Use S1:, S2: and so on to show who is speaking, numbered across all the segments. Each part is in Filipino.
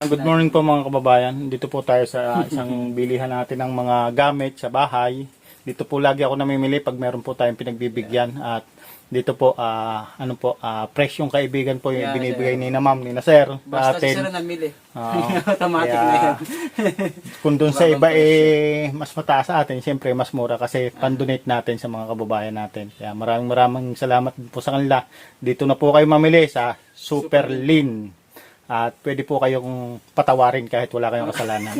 S1: Good morning po mga kababayan. Dito po tayo sa isang bilihan natin ng mga gamit sa bahay. Dito po lagi ako namimili pag meron po tayong pinagbibigyan. At dito po, fresh yung kaibigan po yung binibigay ni na ma'am, ni na sir.
S2: Basta si sir namili. Automatic
S1: kaya,
S2: na yan.
S1: Kung dun sa iba mas mataas sa atin, siyempre mas mura kasi pandonate natin sa mga kababayan natin. Kaya maraming salamat po sa kanila. Dito na po kayo mamili sa Super Lean. At pwede po kayong patawarin kahit wala kayong kasalanan.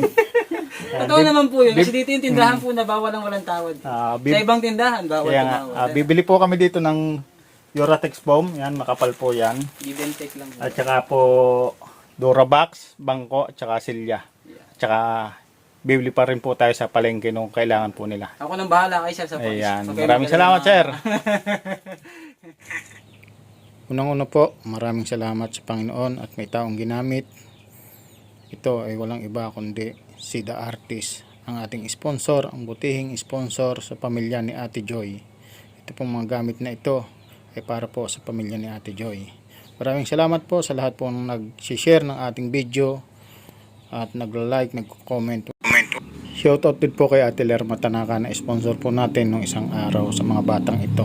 S2: Totoo naman po yun. Kasi dito yung tindahan po na bawal ang walang tawad. Sa ibang tindahan, bawal tumawad.
S1: Bibili po kami dito ng Uratex foam. Yan, makapal po yan.
S2: Give and take lang.
S1: At saka po Durabox, bangko, at saka silya. At saka bibili pa rin po tayo sa palengke nung kailangan po nila.
S2: Ako nang bahala kay sir sa
S1: Ayan. Maraming salamat, sir. Unang-una po, maraming salamat sa Panginoon at may taong ginamit. Ito ay walang iba kundi si The Artist, ang ating sponsor, ang butihing sponsor sa pamilya ni Ate Joy. Ito pong mga gamit na ito ay para po sa pamilya ni Ate Joy. Maraming salamat po sa lahat po ng nag-share ng ating video at nag-like, nag-comment. Shoutout din po kay Ate Lerma Tanaka na sponsor po natin nung isang araw sa mga batang ito.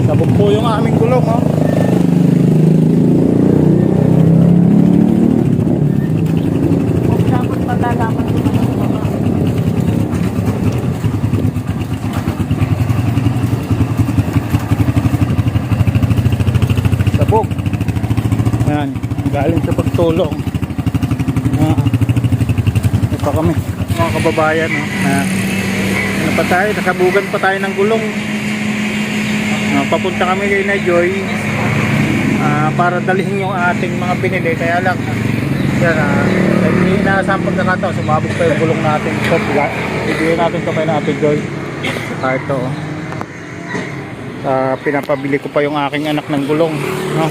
S1: Sabog po yung aming gulong, oh.
S3: Dapat patalaman ko naman baba.
S1: Sabog. Yan, galing sa pagtulong. Ito kami, mga kababayan, oh. Ano pa tayo, nakabugan pa tayo ng gulong. Papunta kami kay na Joy para dalhin yung ating mga binili, kaya lang yan, hindi inaasahan pagkakataon, sumabog pa yung gulong natin. So, bibigyan natin ito kay na Ate Joy. Ito, pinapabili ko pa yung aking anak ng gulong, no?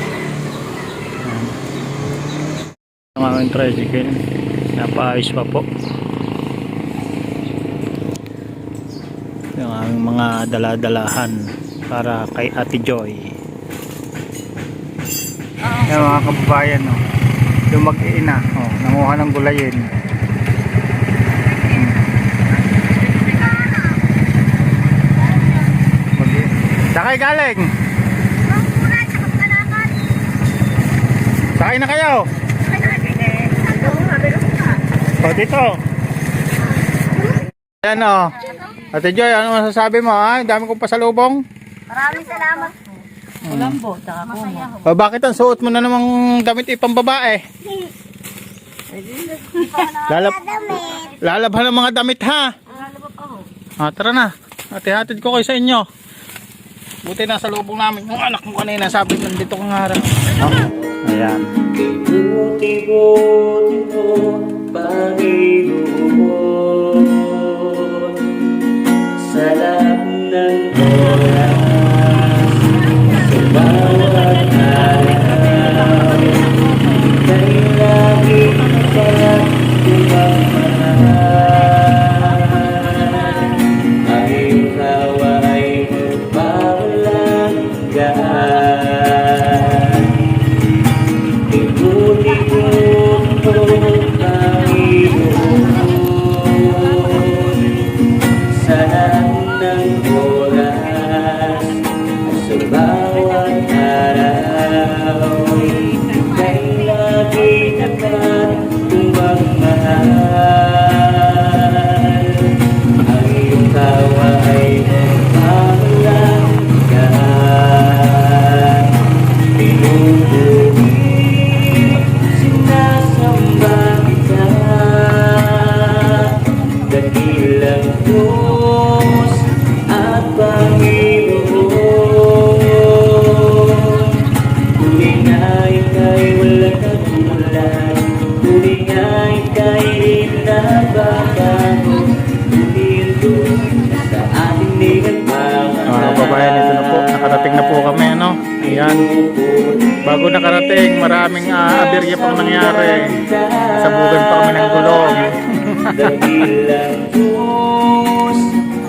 S1: Ang aming tricycle, napaayos pa po yung aming mga daladalahan para kay Ate Joy. Yan mga kababayan, no? Yung mag-iina, nanguha ng gulayin. Sakay galing. Sakay na kayo. O dito. Yan, o. Ate Joy, ano masasabi mo, ha? Dami kong pasalubong.
S3: Maraming salamat po. Kulambo, tsaka kumo.
S1: O bakit ang suot mo na namang damit ipang babae? Lalabhan ng mga damit, ha? Tara na. Hati-hatid ko kayo sa inyo. Buti na sa lubong namin. Yung anak mo kanina sabi nandito kang harap. Ayan.
S4: Buti-buti mo, Panginoon, sa lahat ng oras, sa bawat araw, ika'y laging pagmamahal. Ang iyong tawa ay magpawalang gaan. Ibuti-buti mo, Panginoon, sa lahat ng oras, sa bawat araw, ika'y lagi naman pagmamahal. Ang iyong tawa ay magpawalang gaan. Pinupuri, sinasamba kita, dakilang Diyos at Panginoon. Tuloy nga ika'y walang katulad, tuloy nga ika'y nababago, tuloy ang Diyos na sa ating nagmamahal.
S1: Mga kababayan, ito na po. Nakarating na po kami, ano? Ayan. Bago nakarating, maraming aberya pang nangyari. Sabugan pa kami ng gulong.
S4: Dakilang Diyos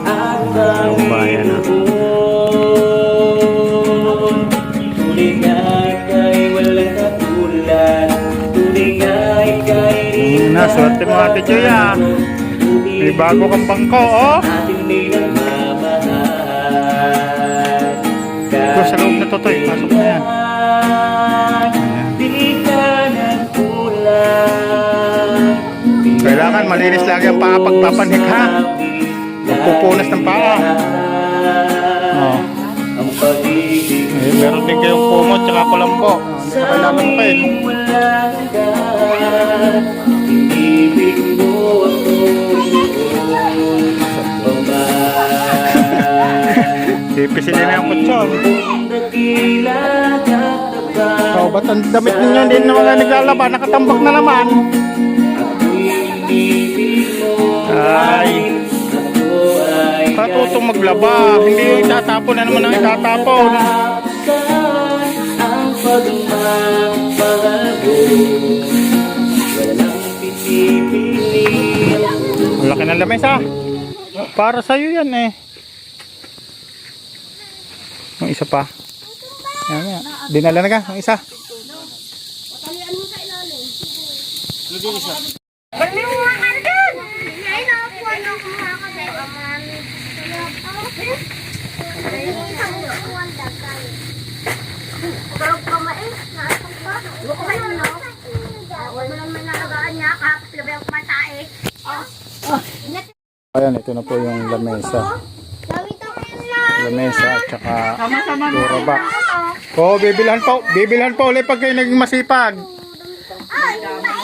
S4: at
S1: Kababayan,
S4: Panginoon.
S1: mo Ate Joy ah. May bago kang bangko oh.
S4: Ating minamahal.
S1: Ito sa loob na Totoy, pasok na yan.
S4: Di ka nagkulang.
S1: Kailangan malinis lagi ang paa pagpapanik ha. Magpupunas ng paa. Oh.
S4: Ang pag-ibig
S1: Eh, meron din kayong kumot tsaka kulambo. Hindi pa kailangan mo kayo.
S4: walang ka. Inibig mo ako noon.
S1: Pipisilin na yung kutsyon.
S4: Dakila kakaba.
S1: Oh, ba't ang damit ninyo hindi na mga naglalaba? Nakatambak na naman.
S4: Inibig mo
S1: Ay,
S4: ako ay
S1: katutong maglaba. Hindi yung itatapon na naman ang itatapon.
S4: ang pagmamahal. Walang pipili.
S1: Ang laki ng lamesa. Para sa'yo yan eh. Yung isa pa. Yan, yan. Dinala na ka, yung isa. Ayan, ito na po yung lamesa. Lamesa at saka durabox. Oo, bibilhan pa ulit pag kayo naging masipag.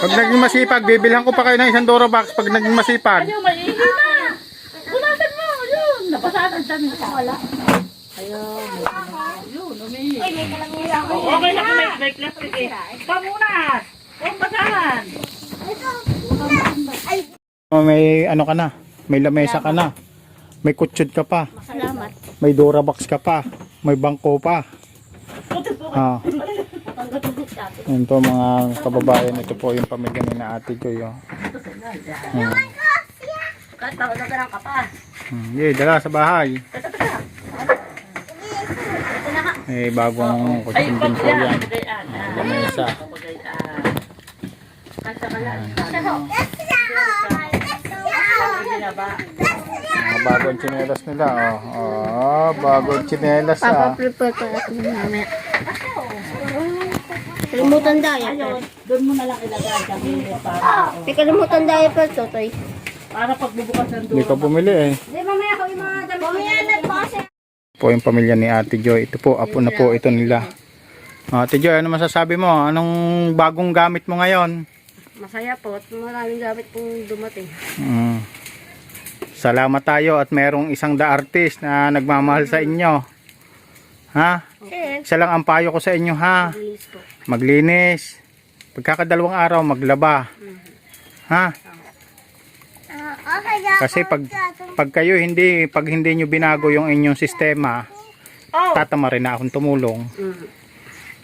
S1: Pag naging masipag, bibilhan ko pa kayo ng isang durabox pag naging masipag.
S3: Yung maiihi na. Punasan mo. Yun. Napasasan sa mga wala. Ayun. Yun. Umihi. Okay na kung may plastic eh. Pamunas. Huwag basahan.
S1: May ano ka na, may lamesa ka na. May kutsud ka pa.
S3: Salamat.
S1: May durabox ka pa. May bangko pa. Ah. Ito mga kababayan, ito po yung pamilya ni na Ate Joy. Oh.
S3: Kahit ako na ka pa.
S1: Yeah, dala sa bahay. Eh, bagong kutsud din po yan. Lamesa. Bagong tsinelas nila. Oh, bagong tsinelas ah.
S3: Prepare ko ako mamaya. Kalimutan daya.
S2: Doon mo na lang ilagay sa gilid para
S3: May kalimutan daya pa ito, Toy.
S2: para pagbubukas ng
S1: Hindi ka bumili eh.
S3: Hindi, mamaya ko yung mga damit. Mamaya na po kasi.
S1: Po yung pamilya ni Ate Joy. Ito po, apo na po ito nila. Ate Joy, ano masasabi mo? Anong bagong gamit mo ngayon?
S3: Masaya po at maraming gamit pong dumating.
S1: Salamat tayo at merong isang The Artist na nagmamahal sa inyo. Ha? Isa lang ang payo ko sa inyo ha.
S3: Please po.
S1: Maglinis. Pagkakadalawang araw maglaba. Ha? Kasi pag kayo pag hindi nyo binago yung inyong sistema, tatama rin na akong tumulong.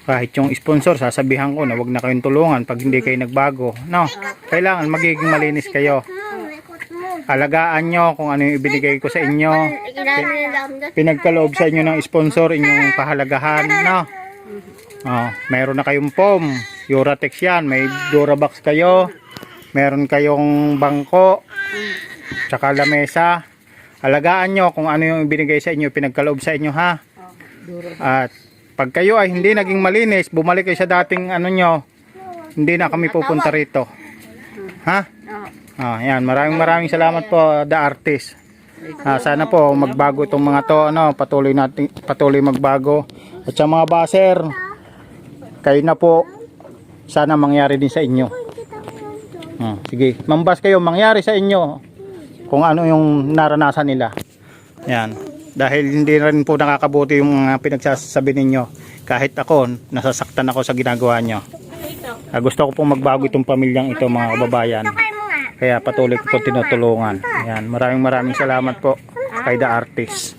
S1: Kahit yung sponsor, sasabihan ko na wag na kayong tulungan pag hindi kayo nagbago. No, kailangan magiging malinis kayo. Alagaan nyo kung ano yung ibinigay ko sa inyo. Pinagkaloob sa inyo ng sponsor, inyong pahalagahan. No? Oh, mayroon na kayong foam, Uratex yan, may Durabox kayo, meron kayong bangko, tsaka lamesa. Alagaan nyo kung ano yung ibinigay sa inyo, pinagkaloob sa inyo ha. At pag kayo ay hindi naging malinis, bumalik kayo sa dating ano nyo, hindi na kami pupunta rito. Ha? Yan, maraming salamat po The Artist. Sana po magbago itong mga to, patuloy magbago. At sa mga baser, kayo na po, sana mangyari din sa inyo. Sige, mambas kayo, mangyari sa inyo kung ano yung naranasan nila. Yan. Dahil hindi rin po nakakabuti yung mga pinagsasabi ninyo. Kahit ako, nasasaktan ako sa ginagawa nyo. Gusto ko pong magbago itong pamilyang ito mga kababayan. Kaya patuloy ko po tinutulungan. Yan. Maraming salamat po kay The Artist.